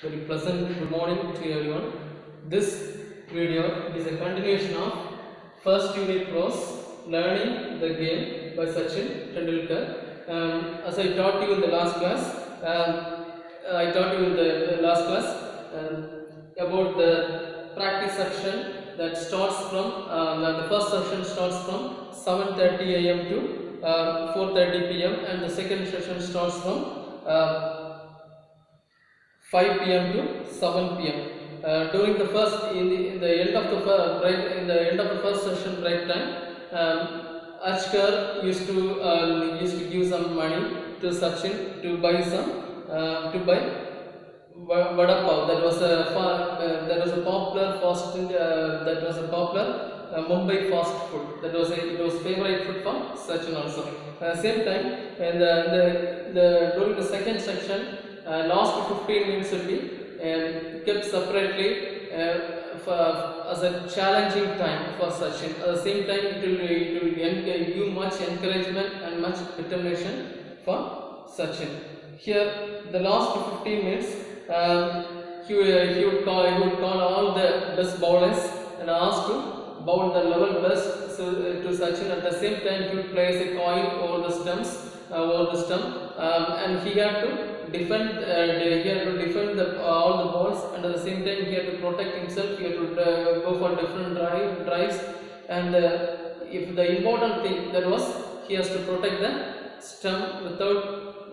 Very pleasant good morning to everyone. This video is a continuation of first unit Prose Learning the Game by Sachin Tendulkar. As I taught you in the last class, I taught you in the last class about the practice section that starts from the first section starts from 7:30 a.m. to 4:30 p.m. and the second session starts from 5 p.m. to 7 p.m. During the first, in the end of the break, in the end of the first session break time, Ashkar used to give some money to Sachin to buy some to buy vada pav. That was a popular fast that was a popular Mumbai fast food. It was favorite food for Sachin also. Same time, and during the second section, last 15 minutes will be kept separately as a challenging time for Sachin. At the same time, it will give much encouragement and much determination for Sachin. Here, the last 15 minutes, he would call all the best bowlers and ask to bowl the level best to Sachin. At the same time, he would place a coin over the stump, and he had to defend. He had to defend all the balls, and at the same time, he had to protect himself. He had to go for different drives, and if the important thing that was he has to protect the stump without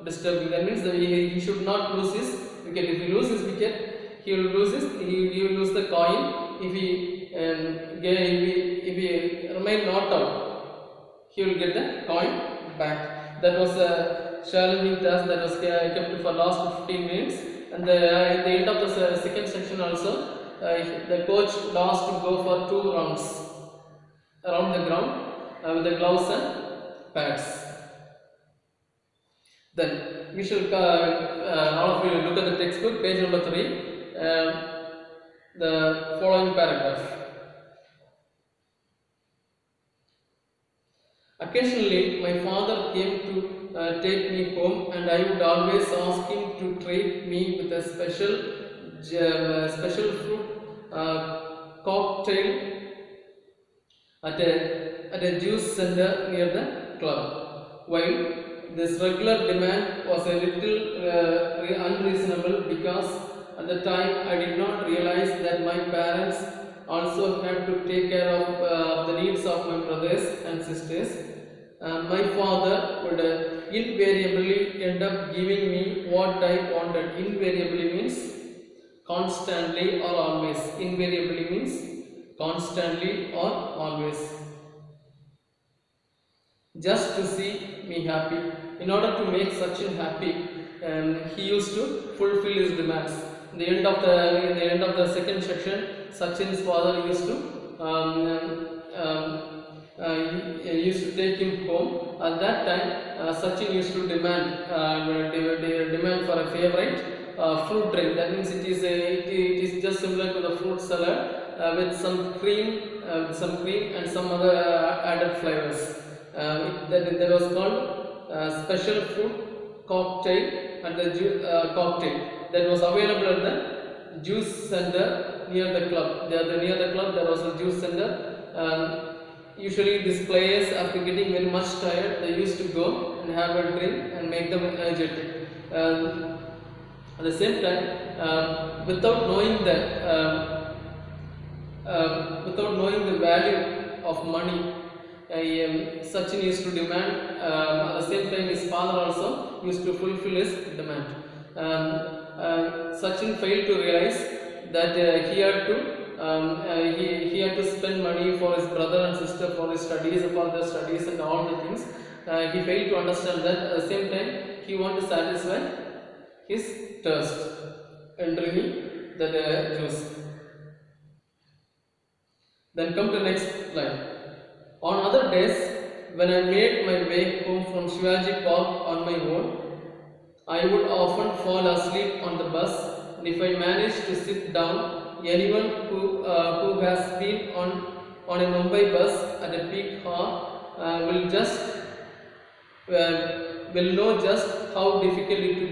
disturbing. That means that he should not lose his wicket. If he loses his wicket, he will he will lose the coin. If he remain not out, he will get the coin back. That was a challenging task that was kept for last 15 minutes. And at the end of the second section also, the coach asked to go for 2 rounds around the ground with the gloves and pads. Then we should all of you look at the textbook, page number 3, the following paragraph. Occasionally, my father came to take me home, and I would always ask him to treat me with a special fruit cocktail at a juice center near the club. While this regular demand was a little unreasonable, because at the time I did not realize that my parents also had to take care of the needs of my brothers and sisters. My father would invariably end up giving me what I wanted. Invariably means constantly or always. Invariably means constantly or always. Just to see me happy. In order to make Sachin happy, he used to fulfill his demands. In the end of the second section, Sachin's father used to take him home. At that time, Sachin used to demand for a favorite fruit drink. That means it is just similar to the fruit salad with some cream and some other added flavors. That was called special fruit cocktail at the cocktail that was available at the juice center near the club. Near the club there was a juice center. Usually these players, after getting very much tired, they used to go and have a drink and make them energetic. At the same time, without knowing the value of money, Sachin used to demand. At the same time, his father also used to fulfill his demand. Sachin failed to realize that he had to spend money for his brother and sister, for his studies, for their studies and all the things. He failed to understand that. At the same time, he wanted to satisfy his thirst and drinking that juice. Then come to next line. On other days, when I made my way home from Shivaji Park on my own, I would often fall asleep on the bus, and if I managed to sit down, anyone who has been on a Mumbai bus at a peak hour will know just how difficult it to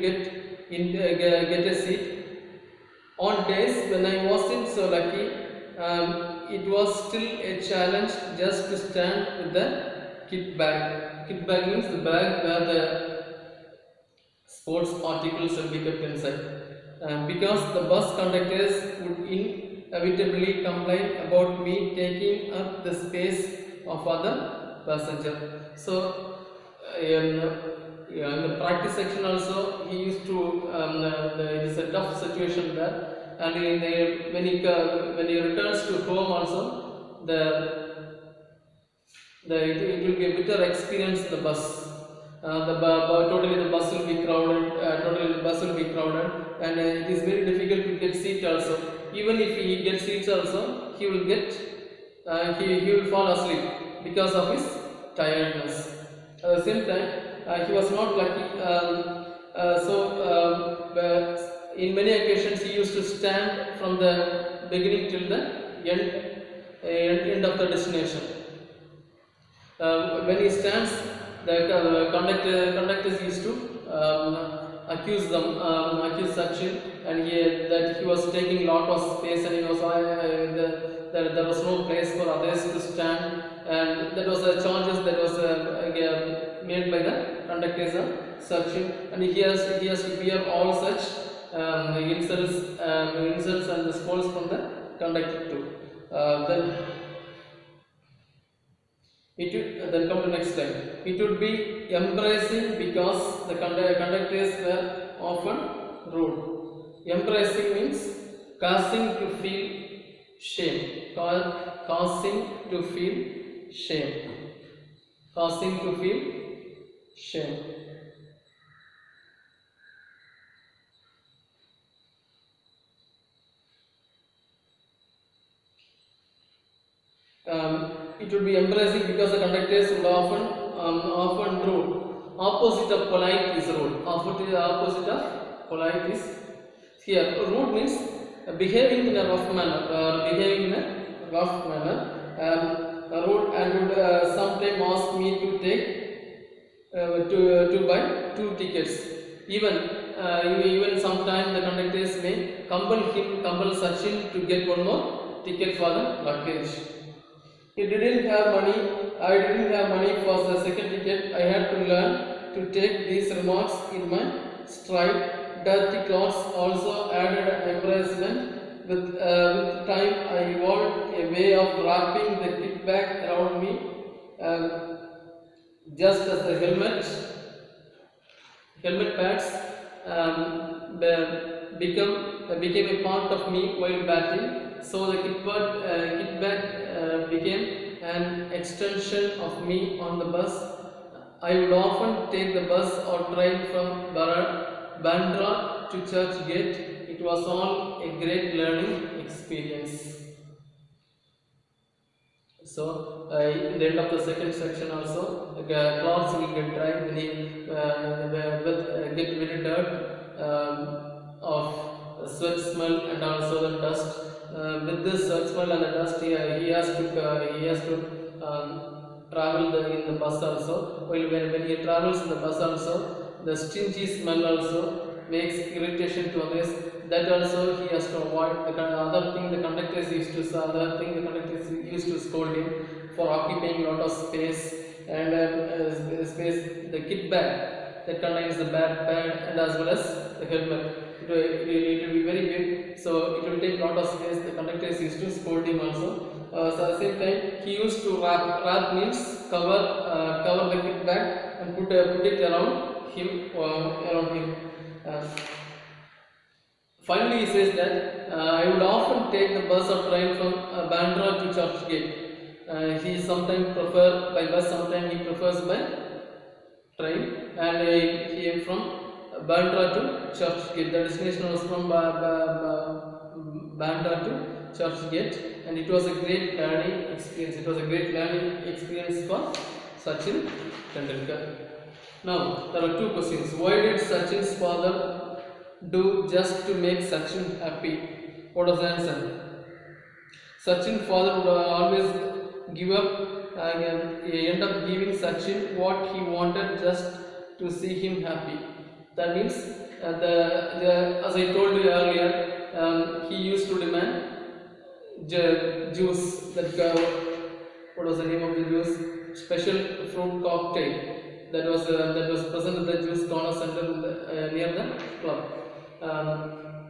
get a seat On days when I wasn't so lucky, it was still a challenge just to stand with the kit bag. Kit bag means the bag where the sports articles will be kept inside. Because the bus conductors would inevitably complain about me taking up the space of other passenger. So in the practice section also he used to it is a tough situation there, and when he returns to home also it will be a bitter experience in the bus. Totally the bus will be crowded. And it is very difficult to get seat also. Even if he gets seats also, he will get he will fall asleep because of his tiredness. At the same time, he was not lucky. In many occasions, he used to stand from the beginning till the end of the destination. When he stands, the conductors used to accuse Sachin, and that he was taking lot of space, and he was there was no place for others to stand, and that was the charges that was made by the conductors of Sachin, and he has to bear all such insults and scolds from the conductor too. Then come to next slide. It would be embracing because the conductors were often rude. Embracing means causing to feel shame. Causing to feel shame. Causing to feel shame. It would be embracing because the conductors would often rude. Opposite of polite is rude. Opposite of polite is here. Rude means behaving in a rough manner. Rude, and would sometimes ask me to take to buy 2 tickets. Even sometimes the conductors may compel Sachin to get one more ticket for the luggage. I didn't have money for the second ticket. I had to learn to take these remarks in my stride. Dirty clothes also added an embarrassment. With time, I evolved a way of wrapping the kit bag around me, just as the helmet pads became a part of me while batting. So the kit bag became an extension of me on the bus. I would often take the bus or train from Bandra to Churchgate. It was all a great learning experience. So, in the end of the second section also, the clothes will get dry when he get very dirt of sweat smell and also the dust. With this sweat smell and the dust, he has to travel in the bus also. While when he travels in the bus also, the stingy smell also makes irritation to others. That also he has to avoid. The other thing the conductors used to scold him for occupying a lot of space, and the kit bag that contains the pad and as well as the helmet. It will be very big, so it will take a lot of space. The conductors used to scold him also. So at the same time, he used to wrap means cover the kit bag and put it around him. Finally, he says that I would often take the bus or train from Bandra to Churchgate. He sometimes prefers by bus, sometimes he prefers by train, and he from Bandra to Churchgate. The destination was from Bandra to Churchgate, and it was a great learning experience. It was a great learning experience for Sachin Tendulkar. Now, there are 2 questions. Why did Sachin's father do just to make Sachin happy? What was the answer? Sachin's father would always give up and end up giving Sachin what he wanted just to see him happy. That means, as I told you earlier, he used to demand juice, that what was the name of the juice? Special fruit cocktail that was present in the juice corner center in the, near the club.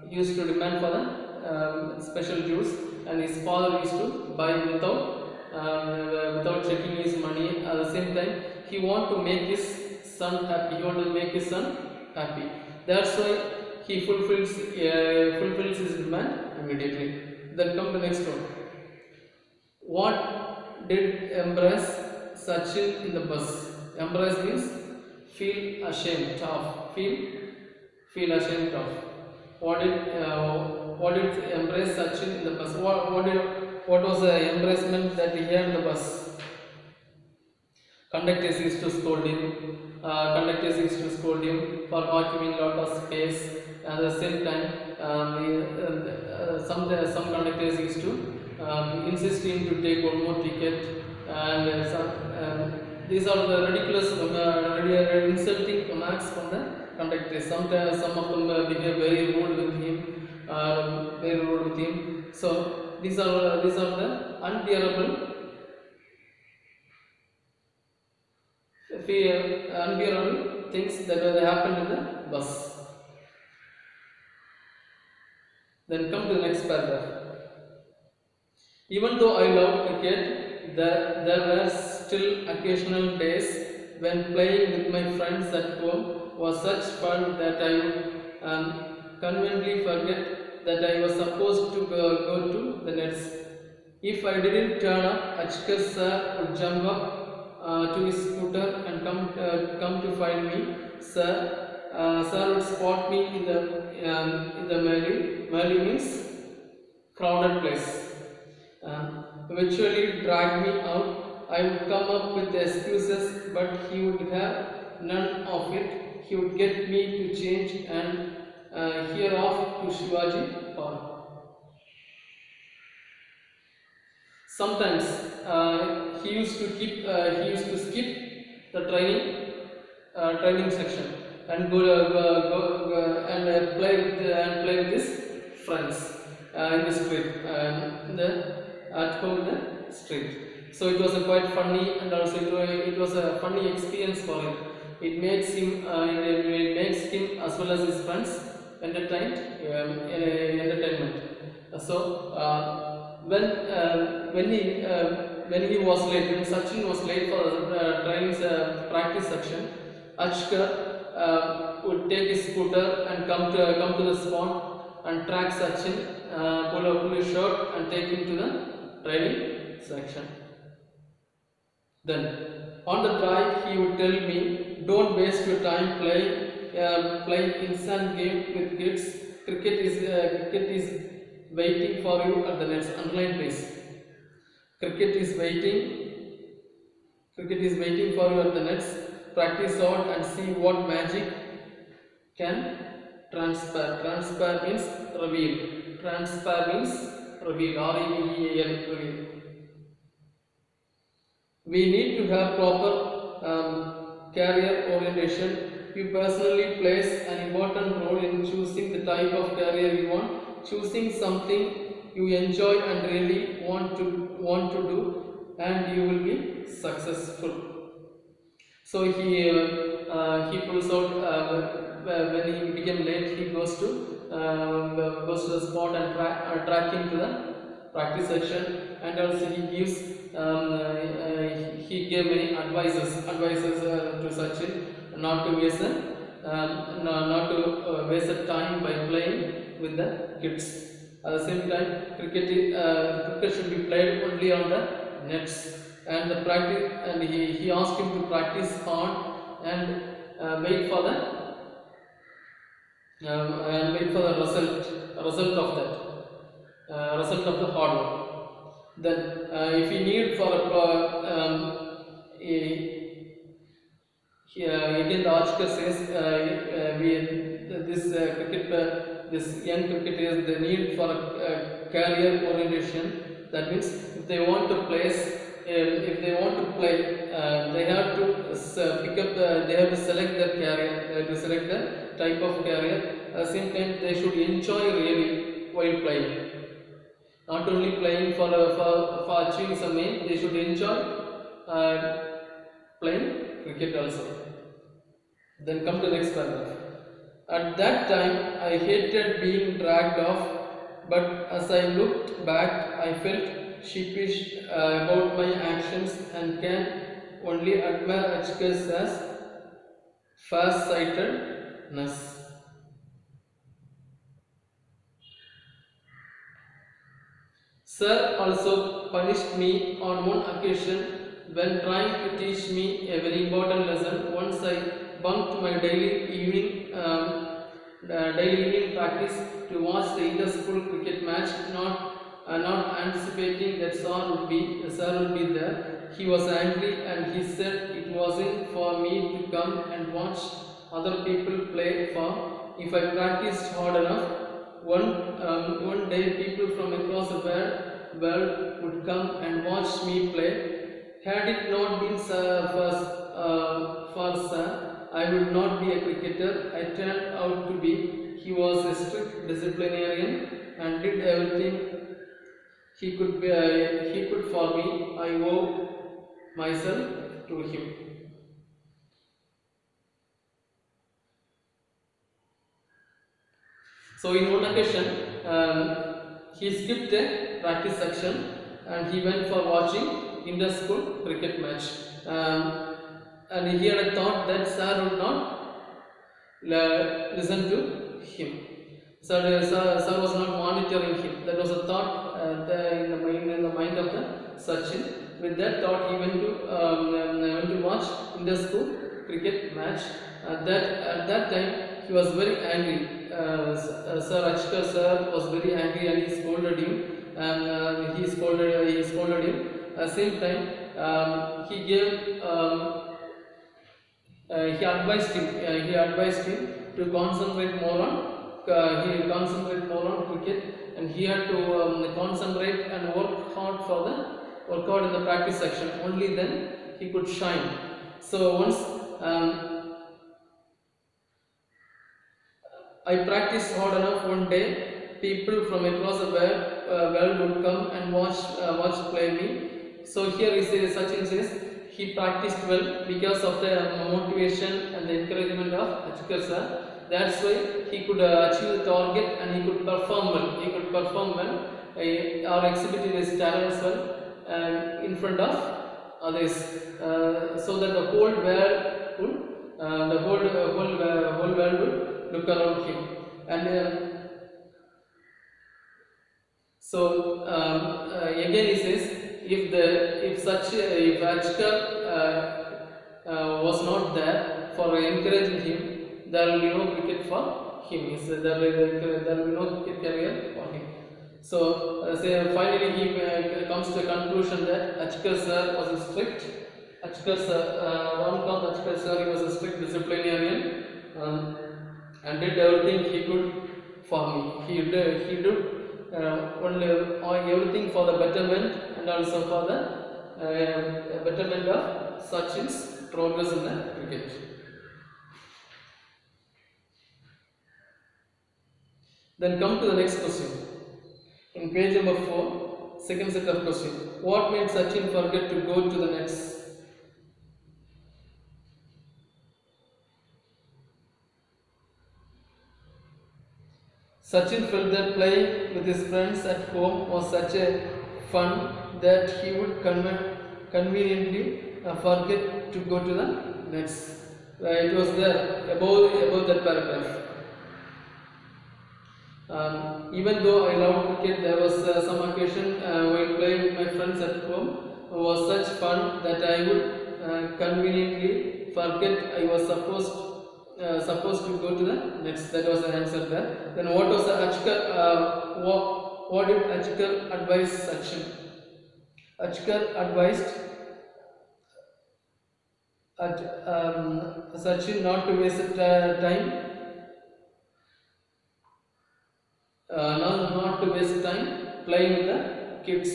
He used to demand for the special juice, and his father used to buy without checking his money. At the same time, he wanted to make his son happy. He wanted to make his son happy. That's why he fulfills his demand immediately. Then come the next one. What did embrace Sachin in the bus? Embrace means feel ashamed of. Feel ashamed of. What did embrace Sachin in the bus? What was the embracement that he had in the bus? Conductors used to scold him. For occupying a lot of space. At the same time, some conductors used to insist him to take one more ticket, and these are the ridiculous, insulting remarks from the conductors. Sometimes some of them behave very rude with him. So these are the unbearable things that happened in the bus. Then come to the next paragraph. Even though I love cricket, there were still occasional days when playing with my friends at home was such fun that I would conveniently forget that I was supposed to go to the nets. If I didn't turn up, Achkar sir would jump up to his scooter and come to find me. Sir would spot me in the Mali means crowded place. Eventually drag me out. I would come up with excuses, but he would have none of it. He would get me to change and hear off to Shivaji Park. Sometimes he used to skip the training section and go and play with his friends in the street at home in the street. So it was a quite funny, and also it was a funny experience for him. It makes him as well as his friends entertainment. So when he was late, when Sachin was late for the training practice section, Achkar would take his scooter and come to the spot and track Sachin, pull his shirt and take him to the training section. Then on the drive he would tell me, don't waste your time playing instant game with kids. Cricket is waiting for you at the nets. Underline please. Cricket is waiting for you at the nets. Practice out and see what magic can transpire. Transpire means reveal. Transpire means reveal. R-E-V-E-A-L, reveal. We need to have proper career orientation. You personally plays an important role in choosing the type of career you want. Choosing something you enjoy and really want to do, and you will be successful. So he pulls out when he became late. He goes to the spot and track him to the practice section, and also he gave many advices to Sachin not to waste time by playing with the kids. At the same time, cricket should be played only on the nets, and the practice. And he asked him to practice hard and wait for the result of that, result of the hard work. Then, if you need for again the Achkar says this young cricketers, they need for a career orientation. That means if they want to play, they have to they have to select their career, they have to select the type of career. At the same time, they should enjoy really while playing. Not only playing for achieving some aim, they should enjoy uh, playing cricket also. Then come to the next paragraph. At that time, I hated being dragged off, but as I looked back, I felt sheepish about my actions and can only admire Achkar's as far-sightedness. Sir also punished me on one occasion when trying to teach me a very important lesson. Once I bunked my daily evening practice to watch the inter-school cricket match, not anticipating that Sir would be there. He was angry and he said it wasn't for me to come and watch other people play for. If I practiced hard enough, one day people from across the world would come and watch me play. Had it not been for Sir, I would not be a cricketer. I turned out to be. He was a strict disciplinarian and did everything he could for me. I owe myself to him. So in one occasion, he skipped a practice section and he went for watching inter-school cricket match. And he had a thought that Sir would not listen to him. Sir was not monitoring him. That was a thought in the mind of the Sachin. With that thought, he went to watch inter-school cricket match. At that time, he was very angry. Sir Achkar Sir was very angry and he scolded him. He scolded him. At the same time, he advised him to concentrate more on cricket, and he had to concentrate and work hard in the practice section. Only then he could shine. So once I practiced hard enough, one day people from across the world would come and watch play me. So here Sachin says he practiced well because of the motivation and the encouragement of Achkar Sir. That's why he could achieve the target and he could perform well. He could perform well or exhibit his talents well in front of others, so that the whole world would look around him. And so again he says, if Achkar was not there for encouraging him, there will be no cricket for him. There will be no cricket career for him. So finally he comes to a conclusion that Achkar Sir was a strict. Achkar Sir, he was a strict disciplinarian and did everything he could for me. He did only everything for the betterment and also for the betterment of Sachin's progress in the cricket. Then come to the next question. In page number 4, second set of question. What made Sachin forget to go to the nets? Sachin felt that playing with his friends at home was such a fun that he would conveniently forget to go to the nets. It was there above that paragraph. Even though I loved cricket, there was some occasion while playing with my friends at home was such fun that I would conveniently forget I was supposed to go to the nets. That was the answer there. Then what was the Achkar? What did Achkar advise Sachin? Achkar advised Sachin not to waste time. Not to waste time playing with the kids.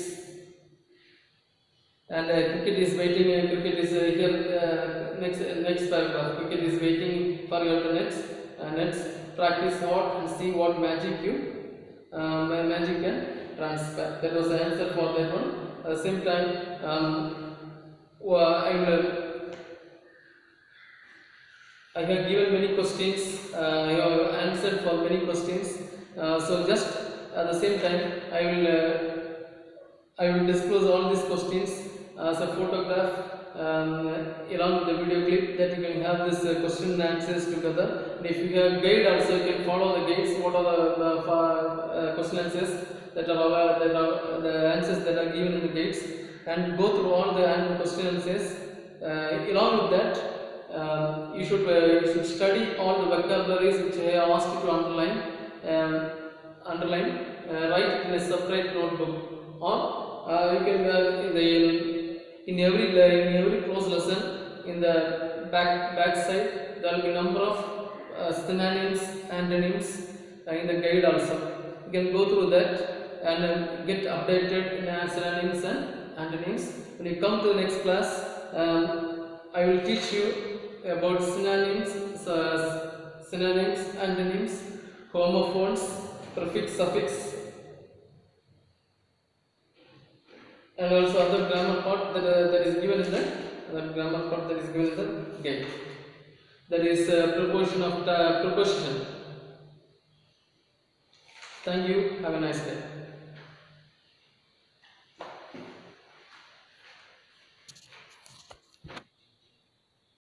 And cricket is waiting. Cricket is here. Next paragraph. Cricket is waiting for your nets. Practice hard and see what magic you magic and transparent. That was the answer for that one. At the same time, I have given many questions. I have answered for many questions. So just at the same time, I will disclose all these questions as a photograph along with the video clip, that you can have this question and answers together. And if you have guide also, you can follow the guides. What are the question answers that are the answers that are given in the guides, and go through all the question answers. Along with that, you should study all the vocabularies which I have asked you to underline. Write in a separate notebook, or you can in every prose lesson, in the back side there will be number of synonyms, antonyms in the guide also. You can go through that and get updated in synonyms and antonyms. When you come to the next class, I will teach you about synonyms, antonyms, homophones, prefix, suffix, and also other grammar part that is given in the guide. That is proportion of preposition. Thank you. Have a nice day.